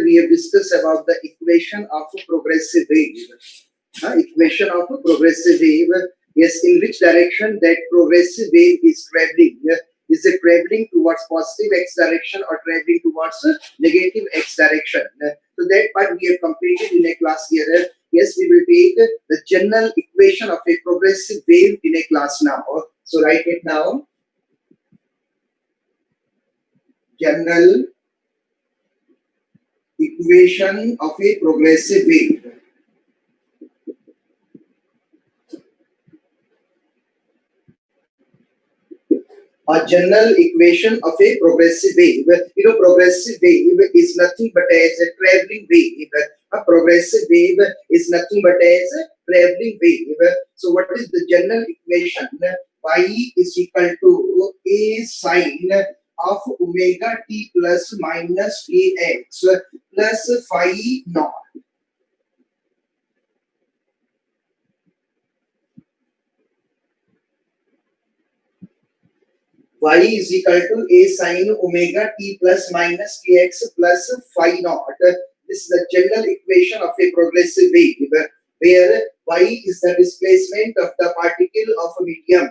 We have discussed about the equation of a progressive wave. Equation of a progressive wave. Yes, in which direction that progressive wave is traveling. Is it traveling towards positive x direction or traveling towards negative x direction? So that part we have completed in a class here. Yes, we will take the general equation of a progressive wave in a class now. So write it down. General equation of a progressive wave. A general equation of a progressive wave. Progressive wave is nothing but as a traveling wave. A progressive wave is nothing but as a traveling wave. So what is the general equation? Y is equal to a sine of omega t plus minus ax plus phi naught. Y is equal to a sine omega t plus minus kx plus phi naught. This is the general equation of a progressive wave, where y is the displacement of the particle of a medium.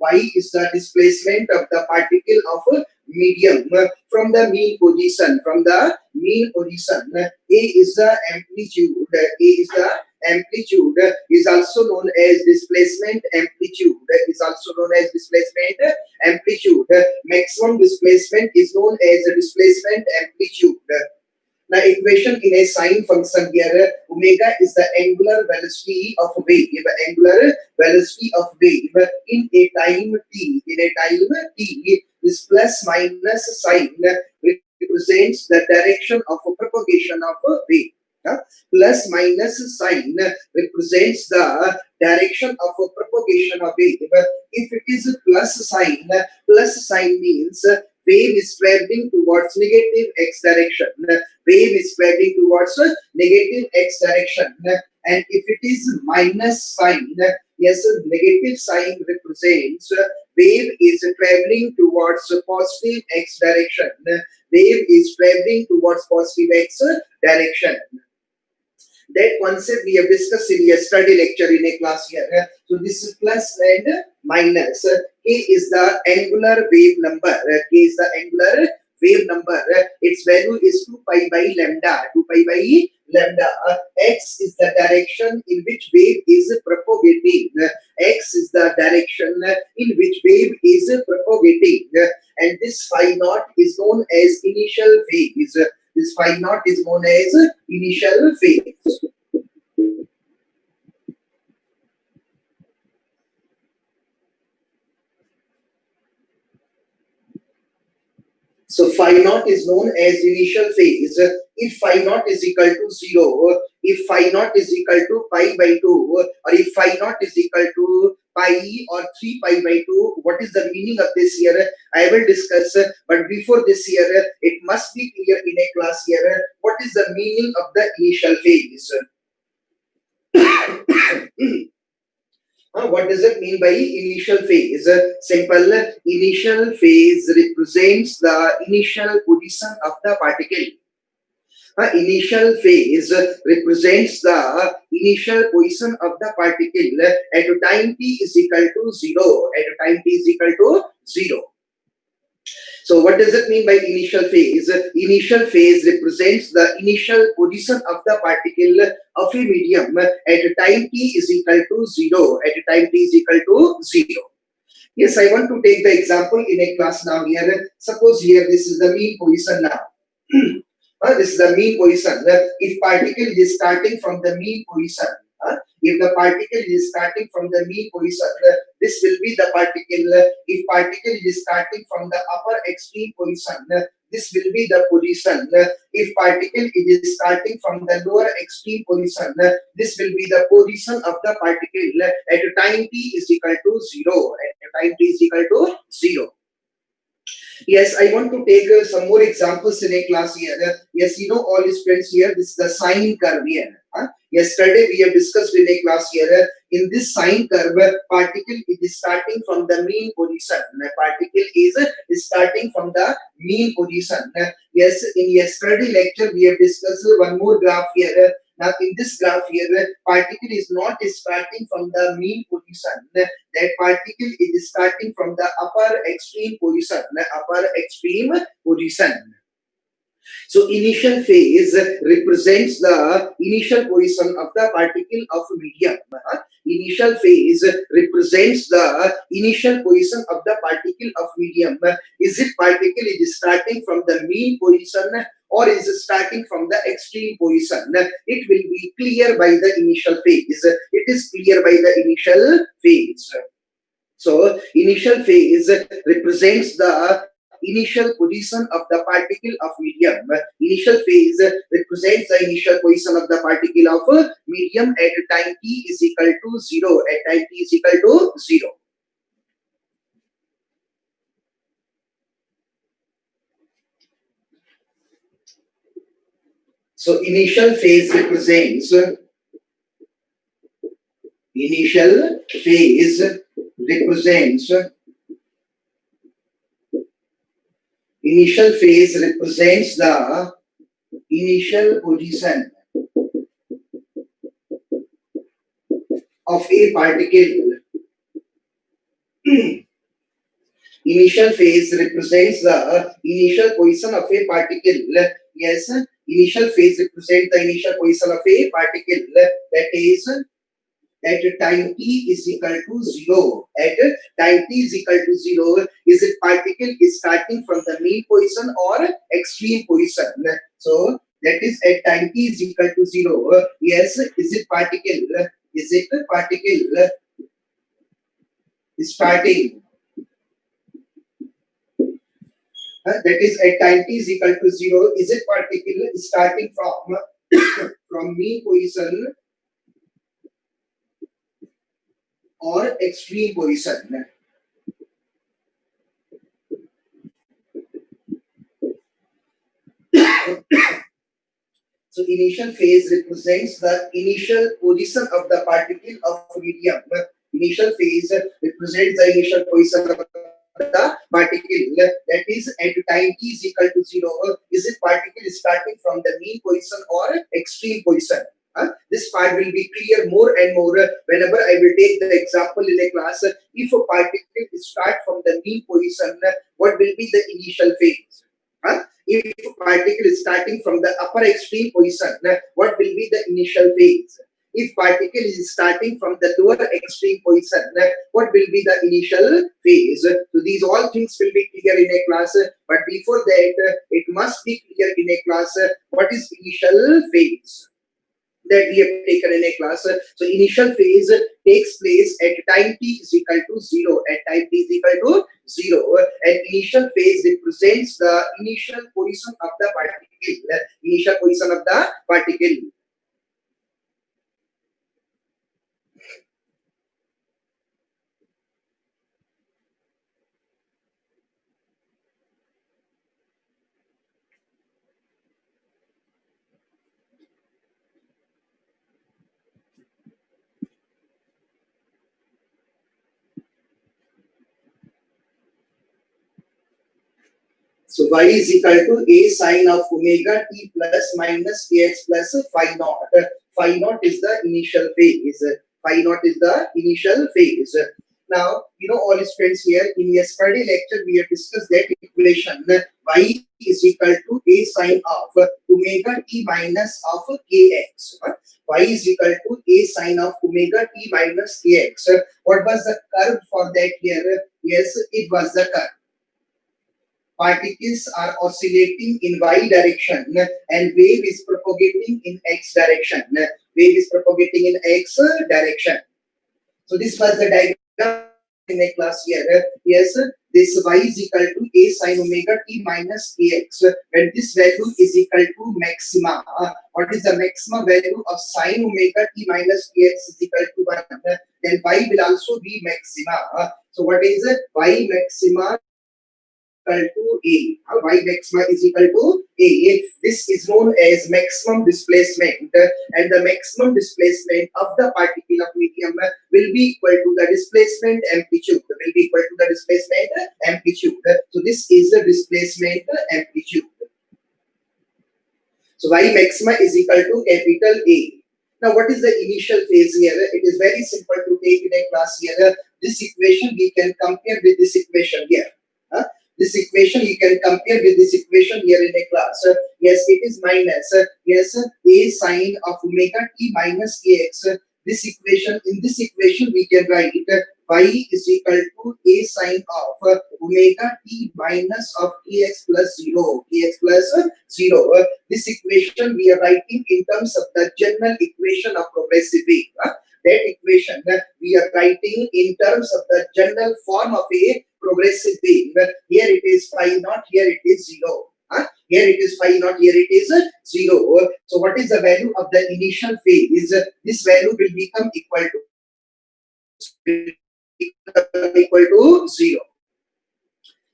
Y is the displacement of the particle of a medium from the mean position. From the mean position, A is the amplitude. A is the amplitude is also known as displacement amplitude. Is also known as displacement amplitude. Maximum displacement is known as a displacement amplitude. Now, equation in a sine function here, omega is the angular velocity of wave. Angular velocity of wave in a time t. In a time t, this plus minus sign represents the direction of propagation of a wave. Plus minus sign represents the direction of a propagation of wave. If it is a plus sign means wave is traveling towards negative x direction. Wave is traveling towards negative x direction. And if it is minus sign, yes, negative sign represents wave is traveling towards positive x direction. Wave is traveling towards positive x direction. That concept we have discussed in yesterday lecture in a class here. So this is plus and minus. K is the angular wave number. K is the angular wave number. Its value is 2 pi by lambda. 2 pi by lambda. X is the direction in which wave is propagating. X is the direction in which wave is propagating. And this phi naught is known as initial phase. This phi naught is known as initial phase. So phi naught is known as initial phase. If phi naught is equal to 0, if phi naught is equal to pi by 2, or if phi naught is equal to pi or 3 pi by 2, what is the meaning of this here? I will discuss. But before this here, it must be clear in a class here, what is the meaning of the initial phase? What does it mean by initial phase? Simple. Initial phase represents the initial position of the particle. Initial phase represents the initial position of the particle at a time t is equal to 0. At a time t is equal to 0. So what does it mean by initial phase? Initial phase represents the initial position of the particle of a medium at a time t is equal to 0. At a time t is equal to 0. Yes, I want to take the example in a class now here. Suppose here this is the mean position now. This is the mean position. If particle is starting from the mean position, if the particle is starting from the mean position, this will be the particle. If particle is starting from the upper extreme position, this will be the position. If particle is starting from the lower extreme position, this will be the position of the particle at a time t is equal to 0. At a time t is equal to 0. Yes, I want to take some more examples in a class here. Yes, you know, all students here, this is the sine curve here. Yesterday we have discussed in a class here. In this sine curve, particle is starting from the mean position. Particle is starting from the mean position. Yes, in yesterday lecture we have discussed one more graph here. Now in this graph here, particle is not starting from the mean position. That particle is starting from the upper extreme position. Upper extreme position. So initial phase represents the initial position of the particle of medium. Initial phase represents the initial position of the particle of medium. Is it particle is starting from the mean position or is it starting from the extreme position? It will be clear by the initial phase. It is clear by the initial phase. So initial phase represents the initial position of the particle of medium. Initial phase represents the initial position of the particle of medium at time t is equal to 0. At time t is equal to 0. So initial phase represents represents initial phase represents the initial position of a particle. Initial phase represents the initial position of a particle. Yes, initial phase represents the initial position of a particle. That is at time t is equal to 0. At time t is equal to 0, is it particle is starting from the mean position or extreme position? So that is at time t is equal to 0. Yes, is it particle? Is it particle starting? That is at time t is equal to 0. Is it particle starting from from mean position or extreme position? So initial phase represents the initial position of the particle of medium. Initial phase represents the initial position of the particle. That is at time t is equal to 0. Is it particle starting from the mean position or extreme position? This part will be clear more and more whenever I will take the example in a class. If a particle start from the mean position, what will be the initial phase? If a particle is starting from the upper extreme position, what will be the initial phase? If particle is starting from the lower extreme position, what will be the initial phase? So these all things will be clear in a class. But before that, it must be clear in a class what is initial phase that we have taken in a class. So initial phase takes place at time t is equal to 0. At time t is equal to 0. And initial phase represents the initial position of the particle. Initial position of the particle. So y is equal to a sine of omega t plus minus kx plus phi naught. Phi naught is the initial phase. Phi naught is the initial phase. Now, you know, all students here in yesterday lecture we have discussed that equation y is equal to a sine of omega t minus of kx. Y is equal to a sine of omega t minus kx. What was the curve for that here? Yes, it was the curve. Particles are oscillating in y direction and wave is propagating in x direction. Wave is propagating in x direction. So this was the diagram in a class here. Yes, this y is equal to a sine omega t minus kx. When this value is equal to maxima, what is the maximum value of sine omega t minus kx is equal to 1? Then y will also be maxima. So what is y maxima to A. Y maxima is equal to A. This is known as maximum displacement, and the maximum displacement of the particle of medium will be equal to the displacement amplitude. Will be equal to the displacement amplitude. So this is the displacement amplitude. So Y maxima is equal to capital A. Now, what is the initial phase here? It is very simple to take in a class here. This equation we can compare with this equation here. This equation you can compare with this equation here in a class. Yes, it is minus yes a sine of omega t minus kx. This equation, in this equation we can write y is equal to a sine of omega t minus of kx plus 0. Kx plus 0. This equation we are writing in terms of the general equation of progressive wave. That equation we are writing in terms of the general form of a progressive wave. Here it is phi naught, here it is 0. Here it is phi naught, here it is 0. So what is the value of the initial phase? This value will become equal to 0.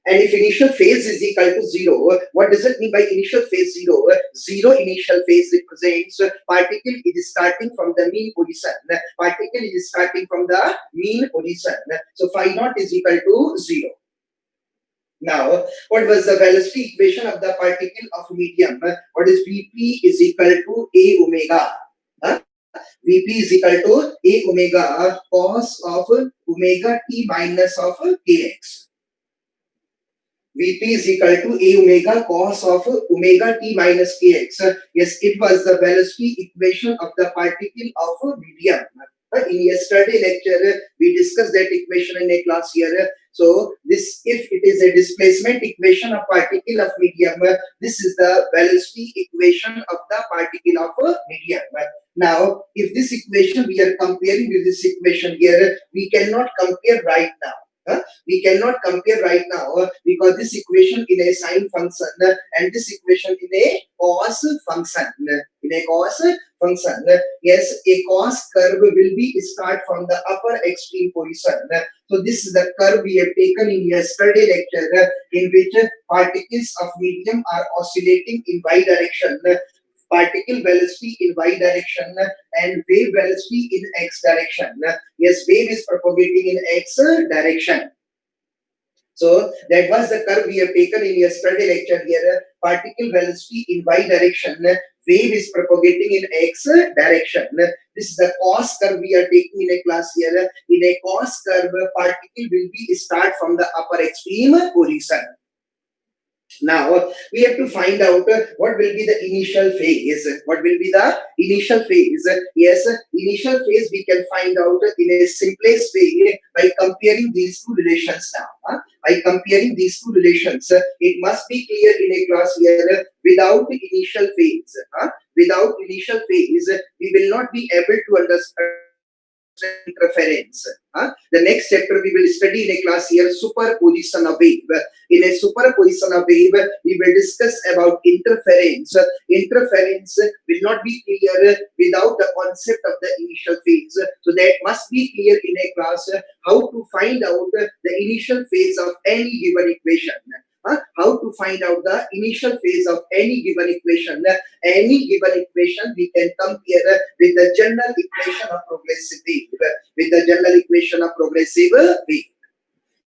And if initial phase is equal to 0, what does it mean by initial phase 0? 0 initial phase represents particle is starting from the mean position. Particle is starting from the mean position. So phi naught is equal to 0. Now, what was the velocity equation of the particle of medium? What is Vp is equal to A omega? Vp is equal to A omega cos of omega t minus of kx. Vp is equal to A omega cos of omega t minus kx. Yes, it was the velocity equation of the particle of medium. In yesterday's lecture, we discussed that equation in a class here. So, this, if it is a displacement equation of particle of medium, this is the velocity equation of the particle of medium. Now, if this equation we are comparing with this equation here, we cannot compare right now. We cannot compare right now because this equation in a sine function and this equation in a cos function. In a cos function, yes, a cos curve will be start from the upper extreme position. So this is the curve we have taken in yesterday lecture, in which particles of medium are oscillating in y direction. Particle velocity in y direction and wave velocity in x direction. Yes, wave is propagating in x direction. So that was the curve we have taken in yesterday lecture here. Particle velocity in y direction, wave is propagating in x direction. This is the cos curve we are taking in a class here. In a cos curve, particle will be start from the upper extreme position. Now, we have to find out what will be the initial phase. What will be the initial phase? Yes, initial phase we can find out in a simplest way by comparing these two relations now. By comparing these two relations, it must be clear in a class here, without initial phase. Without initial phase, we will not be able to understand interference. The next chapter we will study in a class here, superposition of wave. In a superposition of wave, we will discuss about interference. Interference will not be clear without the concept of the initial phase. So that must be clear in a class how to find out the initial phase of any given equation. How to find out the initial phase of any given equation. Any given equation we can compare with the general equation of progressive wave. With the general equation of progressive wave.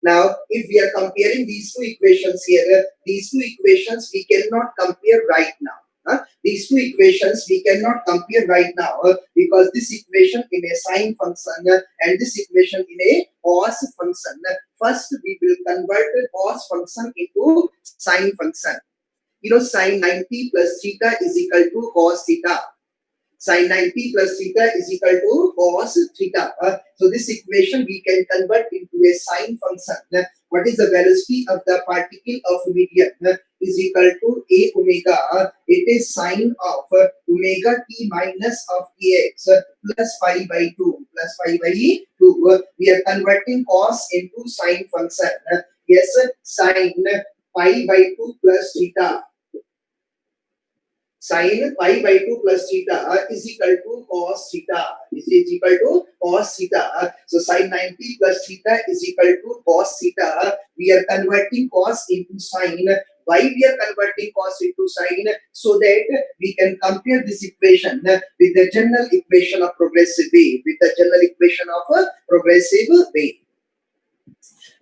Now, if we are comparing these two equations here, these two equations we cannot compare right now. These two equations we cannot compare right now because this equation in a sine function and this equation in a cos function. First, we will convert the cos function into sine function. You know, sine 90 plus theta is equal to cos theta. Sin 90 plus theta is equal to cos theta. So this equation we can convert into a sine function. What is the velocity of the particle of medium is equal to A omega. It is sine of omega t minus of kx plus pi by 2. Plus pi by 2. We are converting cos into sine function. Yes, sine pi by 2 plus theta. Sin pi by 2 plus theta is equal to cos theta. Is equal to cos theta. So sin 90 plus theta is equal to cos theta. We are converting cos into sin. Why we are converting cos into sin? So that we can compare this equation with the general equation of progressive wave. With the general equation of a progressive wave.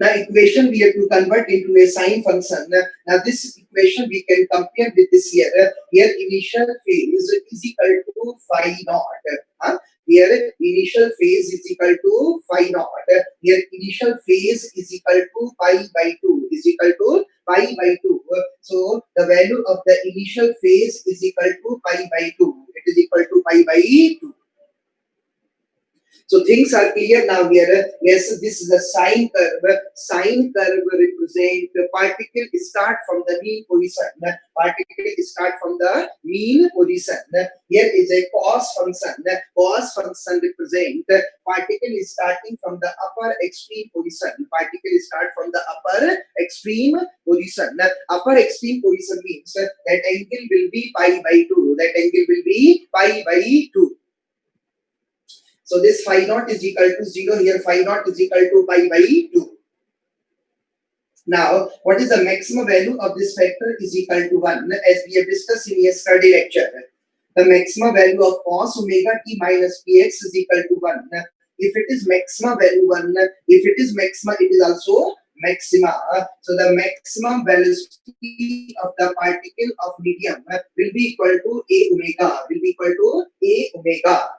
The equation we have to convert into a sine function. Now this equation we can compare with this here. Here initial phase is equal to phi naught. Here initial phase is equal to phi naught. Here initial phase is equal to pi by 2. Is equal to pi by 2. So the value of the initial phase is equal to pi by 2. It is equal to pi by 2. So things are clear now here. Yes, this is a sine curve. Sine curve represent the particle start from the mean position. Particle start from the mean position. Here is a cos function. Cos function represent particle is starting from the upper extreme position. Particle start from the upper extreme position. Upper extreme position means that angle will be pi by 2. That angle will be pi by 2. So this phi naught is equal to 0. Here phi naught is equal to pi by 2. Now, what is the maximum value of this factor is equal to 1, as we have discussed in yesterday lecture. The maximum value of cos omega t minus px is equal to 1. If it is maximum value 1, if it is maxima, it is also maxima. So the maximum velocity of the particle of medium will be equal to a omega. Will be equal to a omega.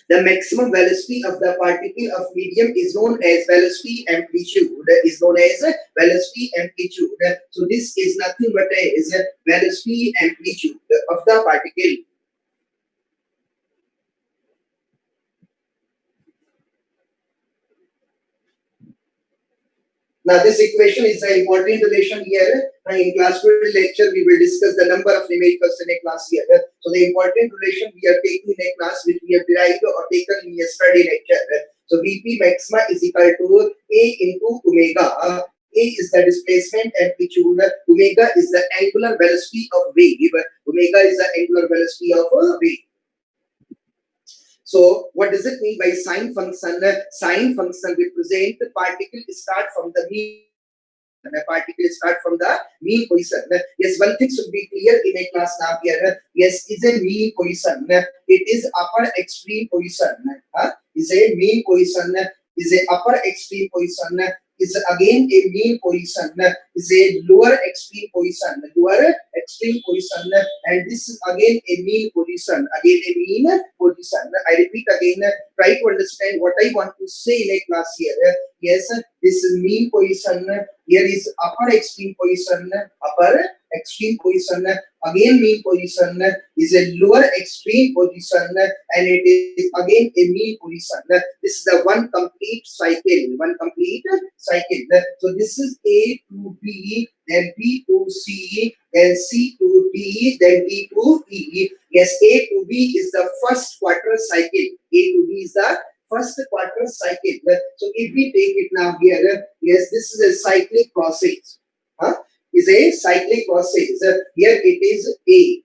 The maximum velocity of the particle of medium is known as velocity amplitude. Is known as velocity amplitude. So this is nothing but is velocity amplitude of the particle. Now this equation is an important relation here. In class 2 lecture, we will discuss the number of numericals in a class here. So the important relation we are taking in a class which we have derived or taken in yesterday lecture. So Vp maxima is equal to A into omega. A is the displacement amplitude. Omega is the angular velocity of wave. Omega is the angular velocity of a wave. So what does it mean by sine function? Sine function represent the particle start from the mean. The particle start from the mean position. Yes, one thing should be clear in a class now here. Yes, is a mean position. It is upper extreme position. Is a mean position. Is a upper extreme position. Is again a mean position. Is a lower extreme position. Lower extreme position. And this is again a mean position. Again a mean position. I repeat again. Try to understand what I want to say in a class here. Yes, this is mean position. Here is upper extreme position. Upper extreme position. Again mean position is a lower extreme position, and it is again a mean position. This is the one complete cycle. One complete cycle. So this is A to B, then B to C, then C to D, then D to E. Yes, A to B is the first quarter cycle. A to B is the first quarter cycle. So if we take it now here, yes, this is a cyclic process. Is a cyclic process. Here it is A.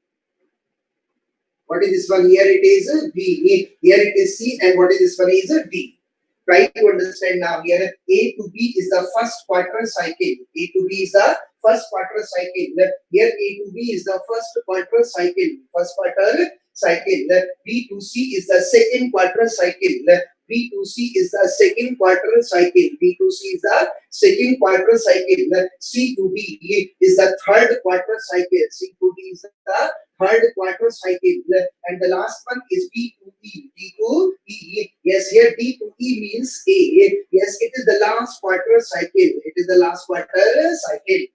What is this one? Here it is B. Here it is C, and what is this one is D. Try to understand now here. A to B is the first quarter cycle. A to B is the first quarter cycle. Here A to B is the first quarter cycle. First quarter cycle. B to C is the second quarter cycle. B to C is the second quarter cycle. B to C is the second quarter cycle. C to D is the third quarter cycle. C to D is the third quarter cycle. And the last one is D to E. D to E. Yes, here D to E means A. Yes, it is the last quarter cycle. It is the last quarter cycle.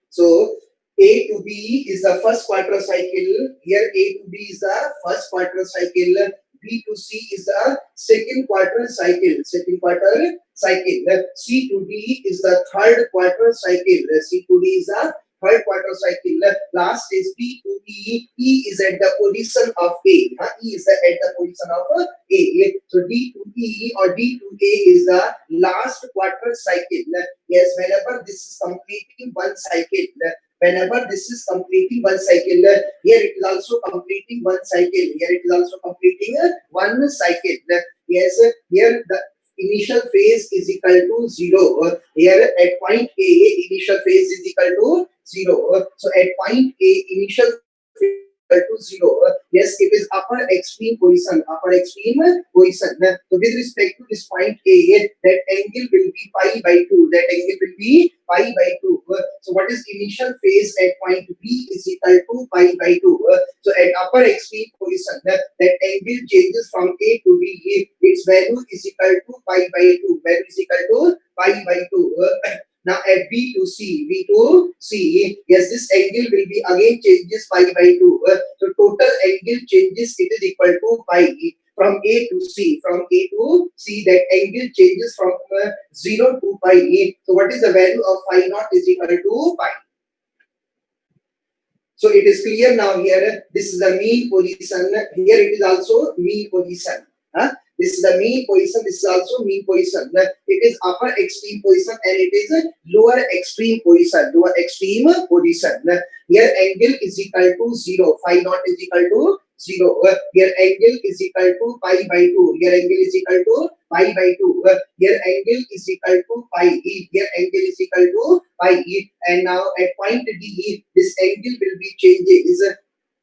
So A to B is the first quarter cycle. Here A to B is the first quarter cycle. B to C is the second quarter cycle. Second quarter cycle. C to D is the third quarter cycle. C to D is the third quarter cycle. Last is D to E. E is at the position of A. E is at the position of A. So D to E or D to A is the last quarter cycle. Yes, whenever this is completing one cycle, whenever this is completing one cycle, here it is also completing one cycle, here it is also completing one cycle. Yes, here the initial phase is equal to 0. Here at point A, initial phase is equal to 0. So at point A, initial phase equal to 0. Yes, it is upper extreme position, upper extreme position. So with respect to this point A, that angle will be pi by 2. That angle will be pi by 2. So what is initial phase at point B is equal to pi by 2. So at upper extreme position, that angle changes from A to B. Its value is equal to pi by 2. Value is equal to pi by 2. Now at B to C, yes, this angle will be again changes pi by 2. So total angle changes, it is equal to pi. From A to C, that angle changes from 0 to pi. So what is the value of phi naught is equal to pi? So it is clear now here, this is the mean position, here it is also mean position. This is the mean position, this is also mean position. It is upper extreme position and it is a lower extreme position, Here angle is equal to 0, phi naught is equal to 0. Here angle is equal to pi by 2. Here angle is equal to pi by 2. Here angle is equal to pi. Here angle is equal to pi. And now at point D, this angle will be changes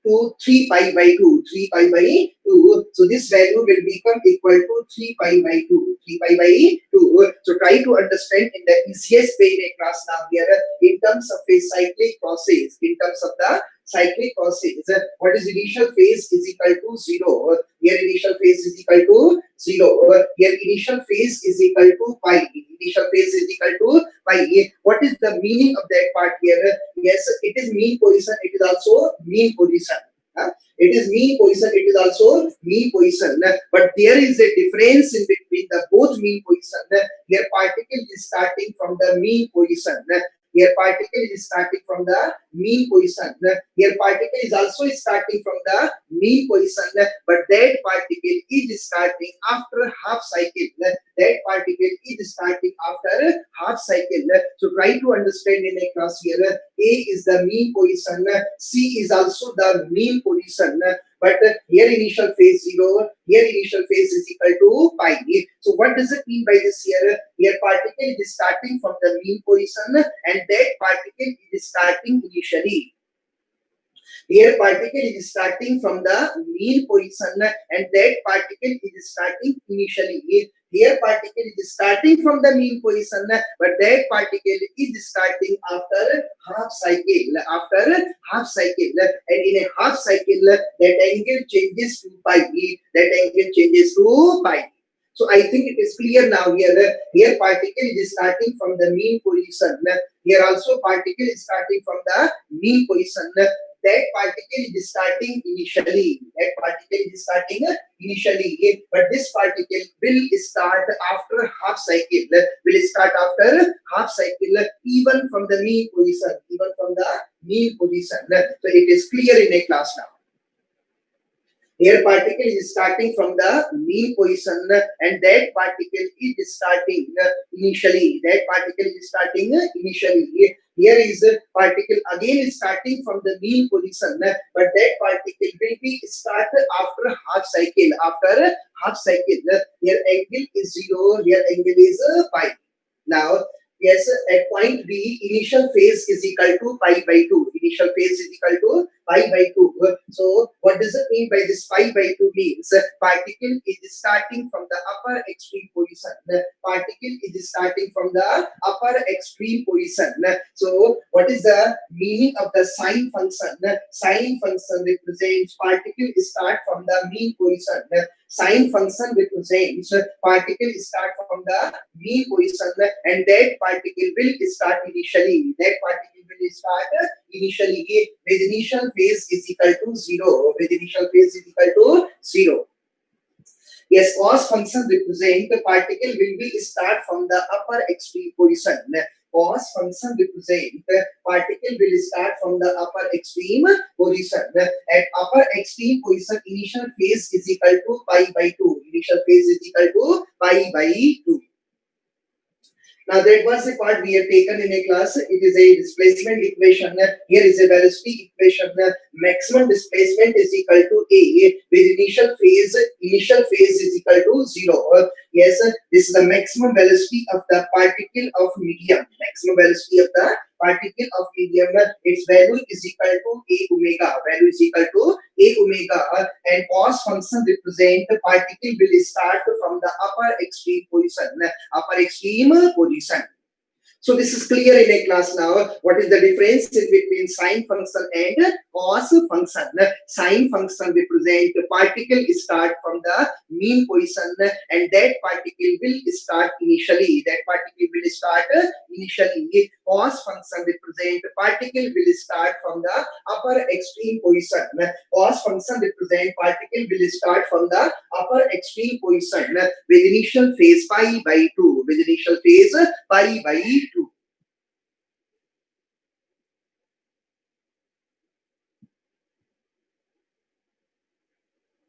to 3 pi by 2. 3 pi by 2. So this value will become equal to 3 pi by 2. 3 pi by 2. So try to understand in the easiest way in a class now here in terms of a cyclic process. In terms of the cyclic process, what is initial phase is equal to 0. Here initial phase is equal to 0. Here initial phase is equal to pi. Initial phase is equal to pi. What is the meaning of that part here? Yes, it is mean position. It is also mean position. It is mean position. It is also mean position. But there is a difference in between the both mean position. Here particle is starting from the mean position. Here particle is starting from the mean position. Here particle is also starting from the mean position, but that particle is starting after half cycle. That particle is starting after half cycle. So try to understand in a class here. A is the mean position. C is also the mean position. But here initial phase 0, here initial phase is equal to pi. So what does it mean by this here? Here particle is starting from the mean position and that particle is starting initially. Here particle is starting from the mean position and that particle is starting initially. Here particle is starting from the mean position but that particle is starting after half cycle. And in a half cycle that angle changes to pi. So I think it is clear now here. Here particle is starting from the mean position. Here also particle is starting from the mean position. That particle is starting initially. But this particle will start after half cycle. Even from the mean position. So it is clear in a class now. Here particle is starting from the mean position and that particle is starting initially. Here is a particle again starting from the mean position, but that particle will be started after half cycle. Here angle is 0. Here angle is pi. Now, yes, at point B, initial phase is equal to pi by 2. So, what does it mean by this pi by 2 means? Particle is starting from the upper extreme position. So, what is the meaning of the sine function? Sine function represents particle start from the mean position. Sine function represents particle start from the mean position and that particle will start initially. With initial phase is equal to 0. Yes, cos function represent the particle will be start from the upper extreme position. Cos function represent particle will start from the upper extreme position. At upper extreme position, initial phase is equal to pi by 2. Now that was the part we have taken in a class. It is a displacement equation. Here is a velocity equation. Maximum displacement is equal to A with initial phase is equal to 0. Yes, this is the maximum velocity of the particle of medium. Maximum velocity of the particle of medium. Its value is equal to A omega. Value is equal to A omega, and cos function represent the particle will start from the upper extreme position. Upper extreme position. So this is clear in a class now. What is the difference in between sine function and cos function? Sine function represent the particle start from the mean position, and that particle will start initially. Cos function represent the particle will start from the upper extreme position. Cos function represent particle will start from the upper extreme position with initial phase pi by 2. With initial phase pi by 2.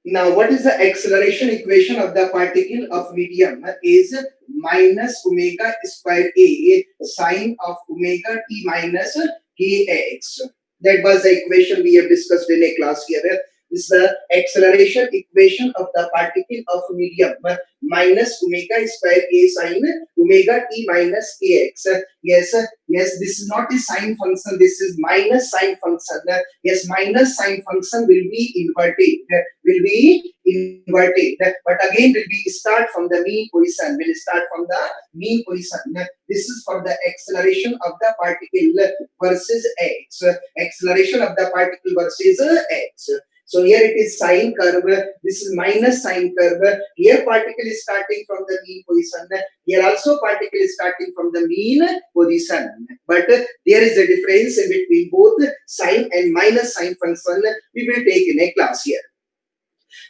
Now, what is the acceleration equation of the particle of medium? Is minus omega square A sine of omega t minus kx. That was the equation we have discussed in a class here. This is the acceleration equation of the particle of medium. Minus omega square A sine omega t minus kx. Yes, this is not a sine function. This is minus sine function. Yes, minus sine function will be inverted. But again will be start from the mean position. This is for the acceleration of the particle versus x. Acceleration of the particle versus x. So here it is sine curve. This is minus sine curve. Here particle is starting from the mean position. Here also particle is starting from the mean position. But there is a difference in between both sine and minus sine function. We will take in a class here.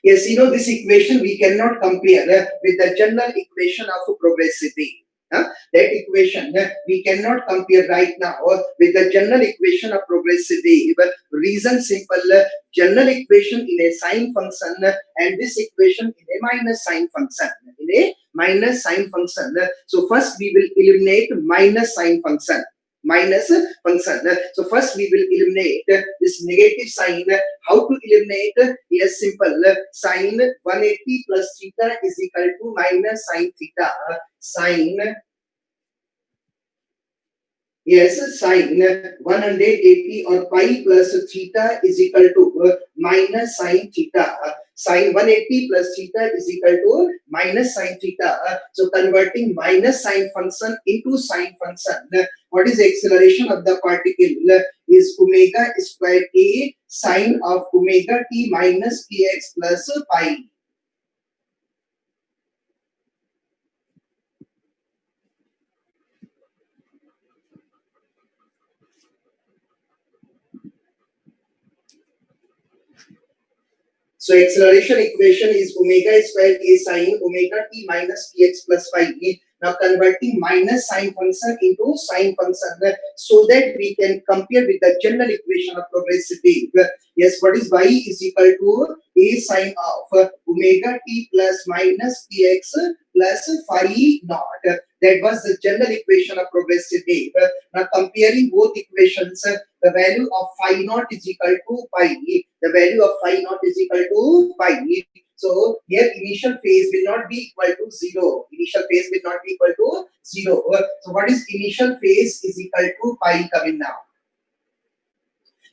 Yes, this equation we cannot compare with the general equation of progressive wave. That equation we cannot compare right now with the general equation of progressive wave. Reason simple, general equation in a sine function and this equation in a minus sine function. So first we will eliminate minus sine function. So first we will eliminate this negative sign. How to eliminate? Yes, simple. Sine 180 plus theta is equal to minus sine theta. Sine 180 or pi plus theta is equal to minus sine theta. Sine 180 plus theta is equal to minus sine theta. So converting minus sine function into sine function. What is the acceleration of the particle? Is omega square A sine of omega t minus kx plus pi. So acceleration equation is omega square A sine omega t minus kx plus pi. Now converting minus sine function into sine function so that we can compare with the general equation of progressive wave. Yes, what is y is equal to A sine of omega t plus minus kx plus phi naught. That was the general equation of progressive wave. Now comparing both equations, the value of phi naught is equal to pi. The value of phi naught is equal to pi. So here initial phase will not be equal to 0. So what is initial phase is equal to pi coming now?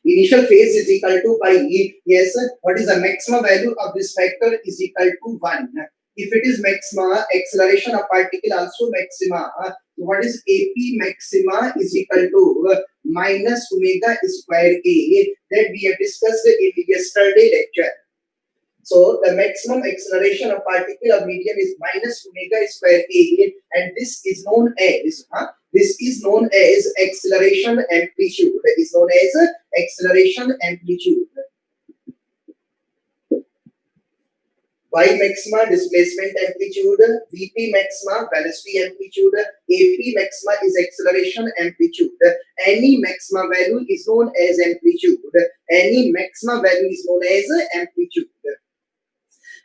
Initial phase is equal to pi. Yes, what is the maximum value of this factor is equal to 1. If it is maxima, acceleration of particle also maxima. What is AP maxima is equal to minus omega square A that we have discussed in yesterday lecture. So the maximum acceleration of particle of medium is minus omega square A, and this is known as acceleration amplitude. Y maxima displacement amplitude, VP maxima velocity amplitude, AP maxima is acceleration amplitude. Any maxima value is known as amplitude.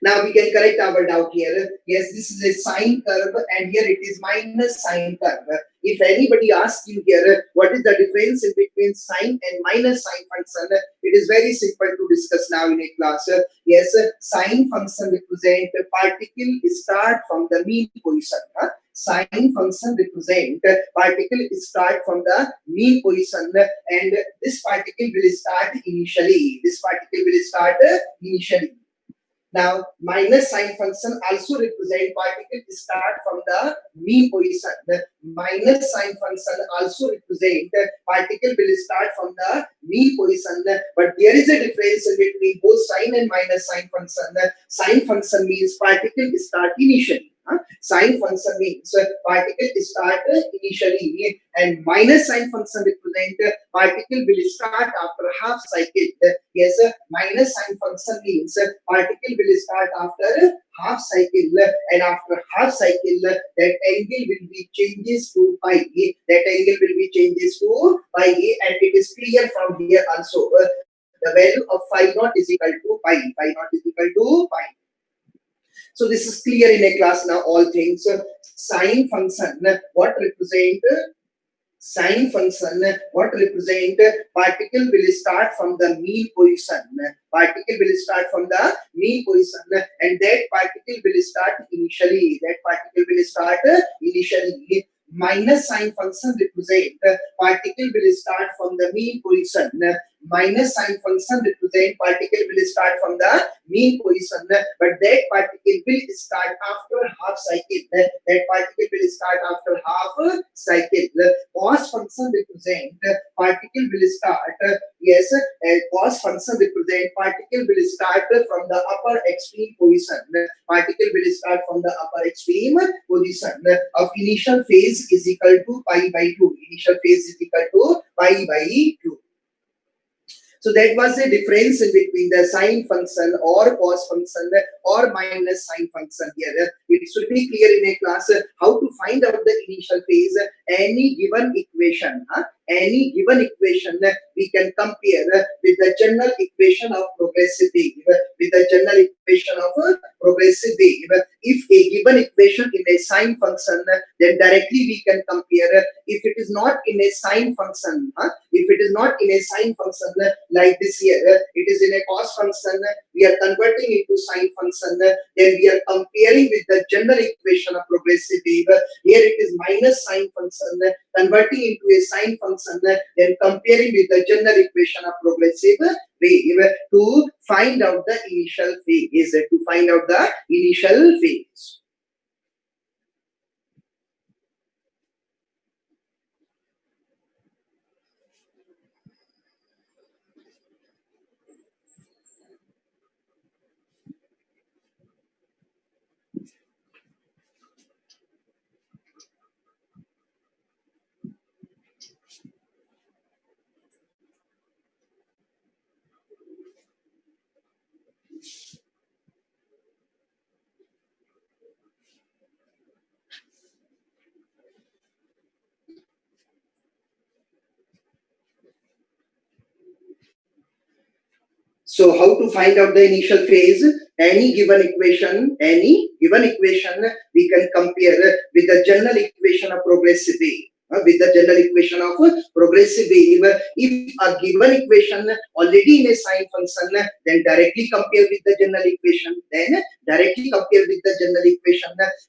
Now we can correct our doubt here. Yes, this is a sine curve and here it is minus sine curve. If anybody asks you here, what is the difference in between sine and minus sine function? It is very simple to discuss now in a class. Yes, sine function represent a particle start from the mean position. Sine function represent particle start from the mean position and this particle will start initially. This particle will start initially. Now, minus sine function also represent particle start from the mean position. The minus sine function also represent particle will start from the mean position. But there is a difference between both sine and minus sine function. Sine function means particle start initially. Sine function means particle start initially and minus sine function represent particle will start after half cycle. Yes, minus sine function means particle will start after half cycle and after half cycle that angle will be changes to pi. That angle will be changes to pi and it is clear from here also. The value of phi naught is equal to pi. Phi naught is equal to pi. So this is clear in a class now. All things sine function what represent sine function what represent particle will start from the mean position. Particle will start from the mean position and that particle will start initially. That particle will start initially. Minus sine function represent particle will start from the mean position. Minus sine function represent particle will start from the mean position but that particle will start after half cycle. That particle will start after half cycle. Cos function represent particle will start yes cos function represent particle will start from the upper extreme position. Particle will start from the upper extreme position of initial phase is equal to pi by 2. Initial phase is equal to pi by 2. So that was the difference in between the sine function or cos function or minus sine function here. It should be clear in a class how to find out the initial phase. Any given equation, any given equation we can compare with the general equation of progressive wave. With the general equation of progressive wave. If a given equation in a sine function, then directly we can compare. If it is not in a sine function, if it is not in a sine function like this here, it is in a cos function, we are converting into sine function, then we are comparing with the general equation of progressive wave. Here it is minus sine function, converting into a sine function, then comparing with the general equation of progressive wave to find out the initial phase. To find out the initial phase. So how to find out the initial phase? Any given equation, we can compare with the general equation of progressive wave. With the general equation of progressive wave, if a given equation already in a sine function, then directly compare with the general equation.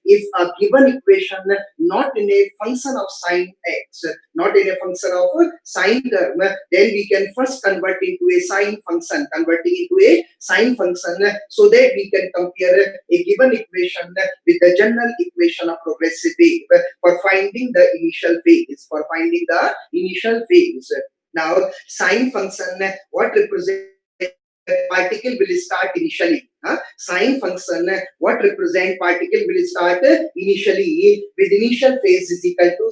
If a given equation not in a function of sine x, not in a function of sine term, then we can first convert into a sine function, so that we can compare a given equation with the general equation of progressive wave for finding the initial phase. Now, sine function what represents particle will start initially. Sine function what represent particle will start initially with initial phase is equal to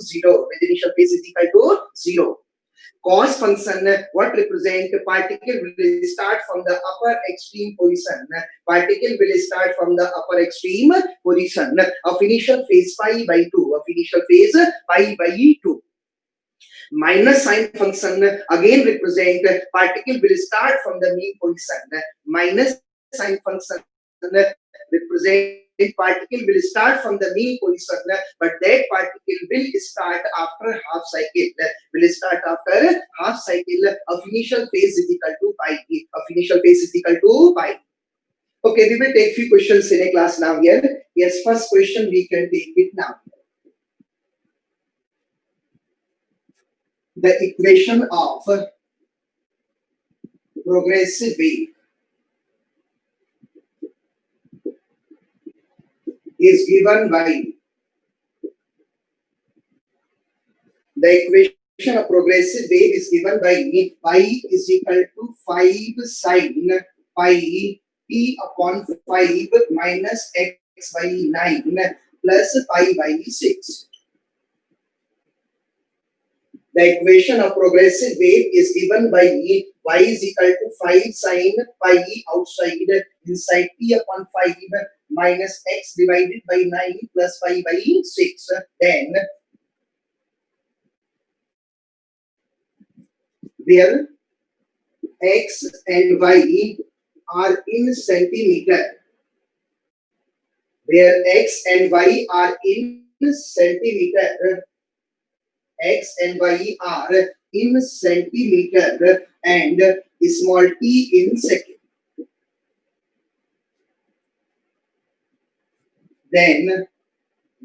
0. Cos function what represent particle will start from the upper extreme position. Particle will start from the upper extreme position of initial phase pi by 2. Minus sine function again represent particle will start from the mean position. Minus sine function represent particle will start from the mean position, but that particle will start after half cycle. Will start after half cycle of initial phase is equal to pi. Of initial phase is equal to pi. Okay, we will take few questions in a class now here. Yes, first question we can take it now. The equation of progressive wave is given by the equation of progressive wave is given by pi is equal to 5 sine pi t upon 5 minus x by 9 plus pi by 6. The equation of progressive wave is given by y is equal to 5 sine pi outside inside t upon 5 minus x divided by 9 plus pi by 6. Then where x and y are in centimeter, where x and y are in centimeter, x and y are in centimeter and small t in second. Then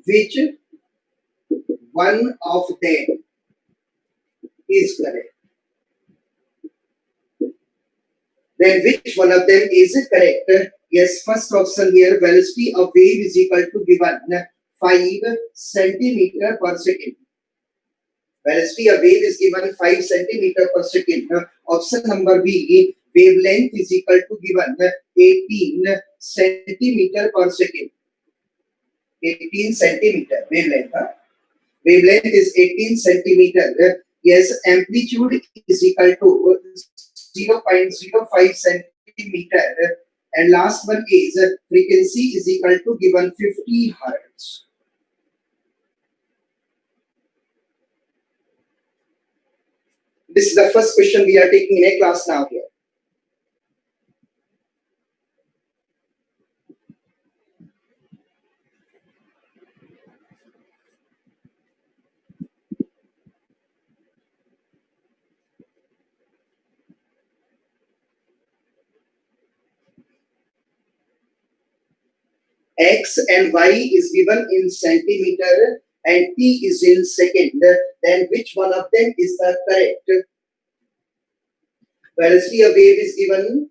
which one of them is correct? Then which one of them is correct? Yes, first option here, velocity of wave is equal to given 5 centimeter per second. Velocity of wave is given 5 centimeter per second. Option number B, wavelength is equal to given 18 centimeter per second. 18 centimeter wavelength. Wavelength is 18 centimeter. Yes, amplitude is equal to 0.05 centimeter. And last one is frequency is equal to given 50 hertz. This is the first question we are taking in a class now here. X and y is given in centimeter and t is in second. Then which one of them is the correct? Velocity of wave is given,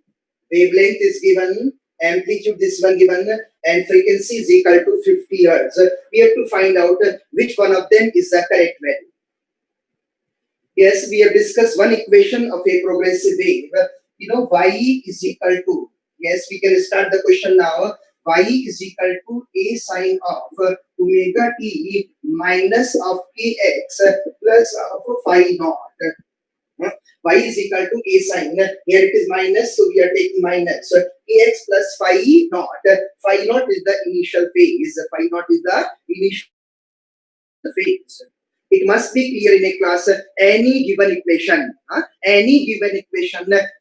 wavelength is given, amplitude this one given, and frequency is equal to 50 hertz. We have to find out which one of them is the correct value. Yes, we have discussed one equation of a progressive wave. You know, y is equal to, yes, we can start the question now. Y is equal to a sine of omega t minus of kx plus of phi naught. Y is equal to a sine. Here it is minus, so we are taking minus. So kx plus phi naught. Phi naught is the initial phase. Phi naught is the initial phase. It must be clear in a class. Any given equation,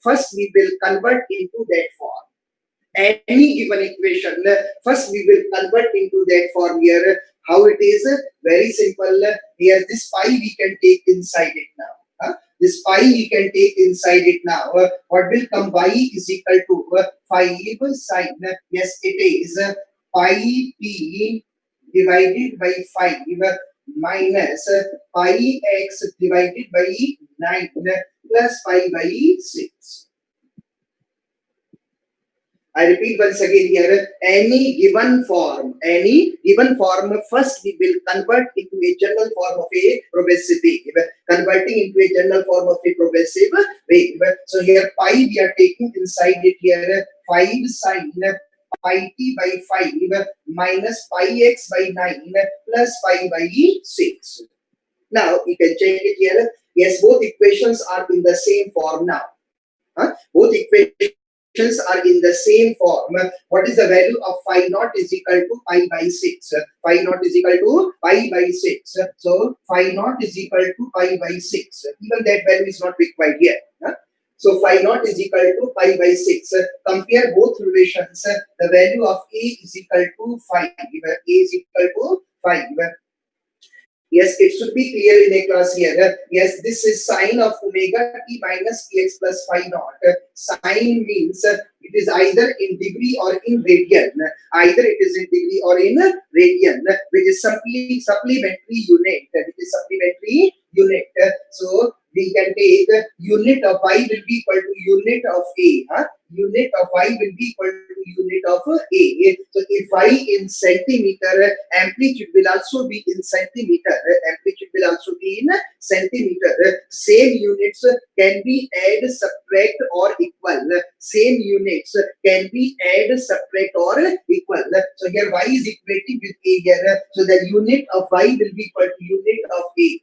first we will convert into that form. Any given equation, first we will convert into that form here. How it is? Very simple. Here, this pi we can take inside it now. This pi we can take inside it now. What will come? Y is equal to 5 sine. Yes, it is pi t divided by 5 minus pi x divided by 9 plus pi by 6. I repeat once again here, any given form, first we will convert into a general form of a progressive wave. Converting into a general form of a progressive wave. So here pi we are taking inside it here 5 sine pi t by 5 minus pi x by 9 plus pi by 6. Now you can check it here. Yes, both equations are in the same form now. Both equations are in the same form. What is the value of phi naught is equal to pi by 6? Phi naught is equal to pi by 6. So phi naught is equal to pi by 6. Even that value is not required here. So phi naught is equal to pi by 6. Compare both relations. The value of A is equal to 5. A is equal to 5. Yes, it should be clear in a class here. Yes, this is sine of omega t minus kx plus phi naught. Sine means it is either in degree or in radian. Either it is in degree or in radian, which is supplementary unit. Which is supplementary unit. So we can take unit of y will be equal to unit of a. Unit of y will be equal to unit of a. So if y in centimeter, amplitude will also be in centimeter. Amplitude will also be in centimeter. Same units can be add, subtract or equal. Same units can be add, subtract or equal. So here y is equating with a here. So the unit of y will be equal to unit of a.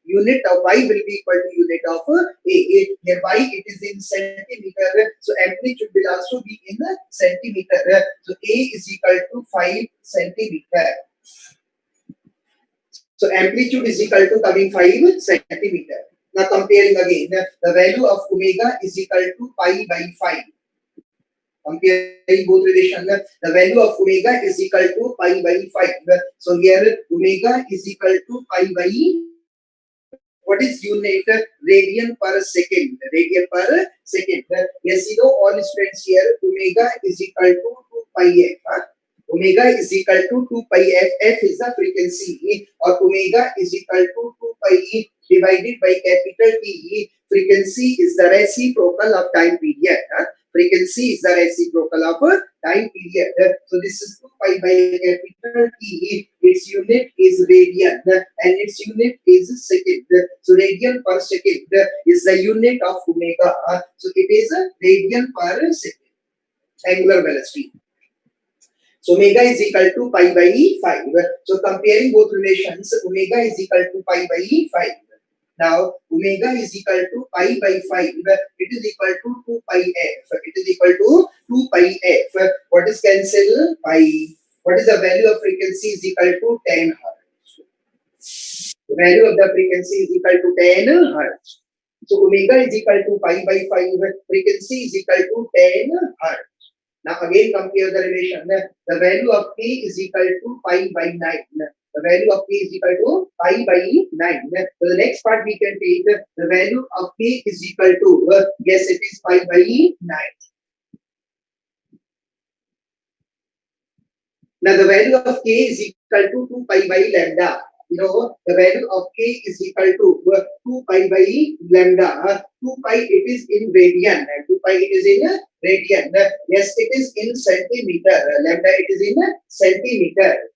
Unit of y will be equal to unit of a. Here y it is in centimeter. So amplitude will also be in centimeter. So a is equal to 5 centimeter. So amplitude is equal to coming 5 centimeter. Now comparing again, the value of omega is equal to pi by 5. Comparing both relation, the value of omega is equal to pi by 5. So here omega is equal to pi by, what is unit? Radian per second. Radian per second. Yes, you know all students here, omega is equal to 2 pi f. Omega is equal to 2 pi f. F is the frequency, or omega is equal to 2 pi e divided by capital T. Frequency is the reciprocal of time period. Frequency is the reciprocal of time period. So this is 2 pi by capital T. Its unit is radian and its unit is second. So radian per second is the unit of omega. So it is a radian per second. Angular velocity. So omega is equal to pi by 5. So comparing both relations, omega is equal to pi by 5. Now omega is equal to pi by 5. It is equal to 2 pi f. It is equal to 2 pi f. What is cancel? Pi. What is the value of frequency is equal to 10 hertz. The value of the frequency is equal to 10 hertz. So omega is equal to pi by 5. Frequency is equal to 10 hertz. Now again compare the relation. The value of k is equal to pi by 9. The value of k is equal to pi by 9. So the next part we can take the value of k is equal to, yes, it is pi by 9. Now the value of k is equal to 2 pi by lambda. You know, the value of k is equal to 2 pi by lambda. 2 pi it is in radian. 2 pi it is in radian. Yes, it is in centimeter. Lambda it is in centimeter.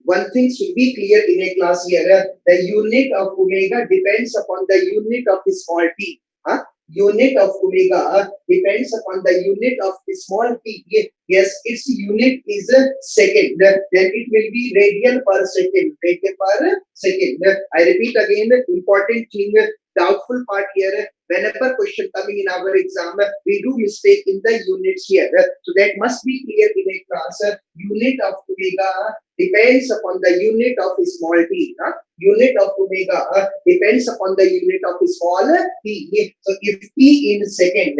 One thing should be clear in a class here. The unit of omega depends upon the unit of small t. Unit of omega depends upon the unit of small t. Yes, its unit is a second. Then it will be radian per second. Radian per second. I repeat again, important thing, doubtful part here. Whenever question coming in our exam, we do mistake in the units here. So that must be clear in a class. Unit of omega depends upon the unit of small t. Unit of omega depends upon the unit of small t. So if t in second,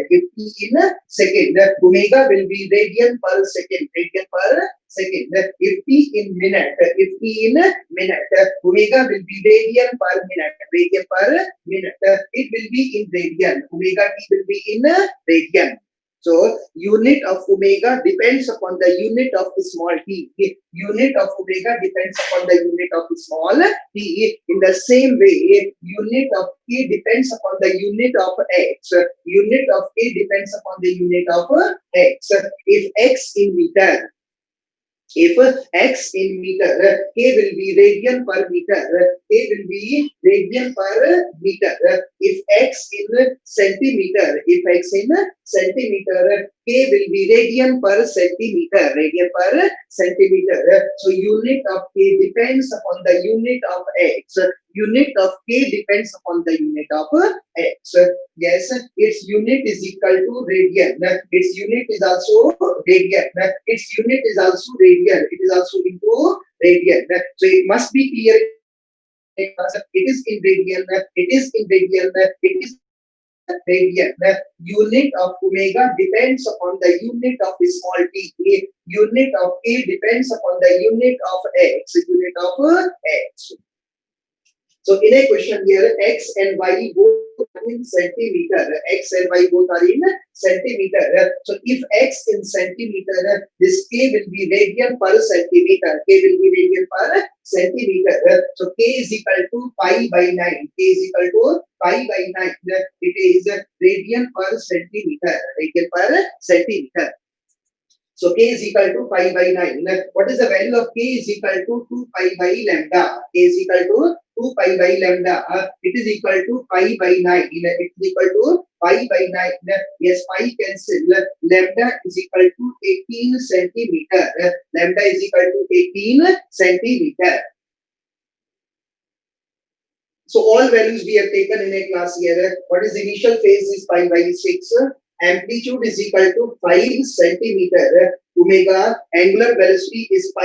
omega will be radian per second. Radian per second. If t in minute, omega will be radian per minute. Radian per minute. It will be in radian. Omega t will be in radian. So unit of omega depends upon the unit of small t. Unit of omega depends upon the unit of small t. In the same way, unit of k depends upon the unit of x. Unit of k depends upon the unit of x. If x in meter, if x in meter, k will be radian per meter. K will be radian per meter. If x in centimeter, k will be radian per centimeter. Radian per centimeter. So unit of k depends upon the unit of x. Unit of k depends upon the unit of x. Yes, its unit is equal to radian. Its unit is also radian. Its unit is also radian. It is also into radian. So it must be clear. It is in radian. It is in radian. It is radian. The unit of omega depends upon the unit of small t. Unit of a depends upon the unit of x. Unit of x. So in a question here, x and y both are in centimeter. X and y both are in centimeter. So if x in centimeter, this k will be radian per centimeter. K will be radian per centimeter. So k is equal to pi by 9. K is equal to pi by 9. It is radian per centimeter. Radian per centimeter. So k is equal to pi by 9. What is the value of k is equal to 2 pi by lambda? K is equal to 2 pi by lambda. It is equal to pi by 9. It is equal to pi by 9. Yes, pi cancel. Lambda is equal to 18 centimeter. Lambda is equal to 18 centimeter. So all values we have taken in a class here. What is the initial phase is pi by 6. Amplitude is equal to 5 centimeter. Omega, angular velocity is pi